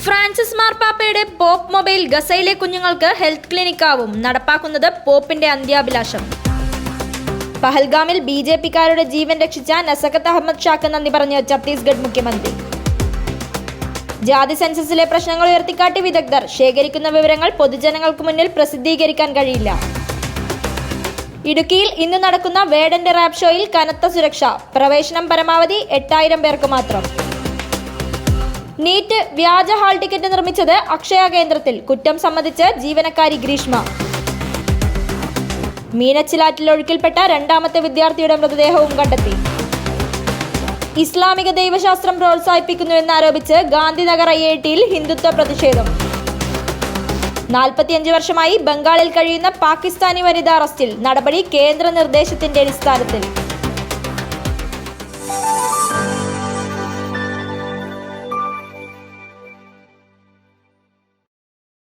Francis മാർപ്പാപ്പയുടെ pop mobile ഗസയിലെ കുഞ്ഞുങ്ങൾക്ക് ഹെൽത്ത് ക്ലിനിക്കാവും നടപ്പാക്കുന്നത് പോപ്പിന്റെ അന്ത്യാഭിലാഷം. പഹൽഗാമിൽ BJP-കാരുടെ ജീവൻ രക്ഷിച്ച നസകത്ത് അഹമ്മദ് ഷാക്ക് നന്ദി പറഞ്ഞ് ഛത്തീസ്ഗഡ് മുഖ്യമന്ത്രി. ജാതി സെൻസസിലെ പ്രശ്നങ്ങൾ ഉയർത്തിക്കാട്ടി വിദഗ്ധർ ശേഖരിക്കുന്ന വിവരങ്ങൾ പൊതുജനങ്ങൾക്ക് മുന്നിൽ പ്രസിദ്ധീകരിക്കാൻ കഴിയില്ല. ഇടുക്കിയിൽ ഇന്ന് നടക്കുന്ന വേടന്റെ റാപ്പ് ഷോയിൽ കനത്ത സുരക്ഷ. പ്രവേശനം പരമാവധി 8000 പേർക്ക് മാത്രം. നീറ്റ് വ്യാജ ഹാൾ ടിക്കറ്റ് നിർമ്മിച്ചത് അക്ഷയ കേന്ദ്രത്തിൽ. കുറ്റം സമ്മതിച്ച് ജീവനക്കാരി ഗ്രീഷ്മ. മീനച്ചിലാറ്റിൽ ഒഴുക്കിൽപ്പെട്ട രണ്ടാമത്തെ വിദ്യാർത്ഥിയുടെ മൃതദേഹവും കണ്ടെത്തി. ഇസ്ലാമിക ദൈവശാസ്ത്രം പ്രോത്സാഹിപ്പിക്കുന്നുവെന്നാരോപിച്ച് ഗാന്ധിനഗർ IIT-യിൽ ഹിന്ദുത്വ പ്രതിഷേധം. 45 വർഷമായി ബംഗാളിൽ കഴിയുന്ന പാകിസ്ഥാനി വനിത അറസ്റ്റിൽ. നടപടി കേന്ദ്ര നിർദ്ദേശത്തിന്റെ അടിസ്ഥാനത്തിൽ.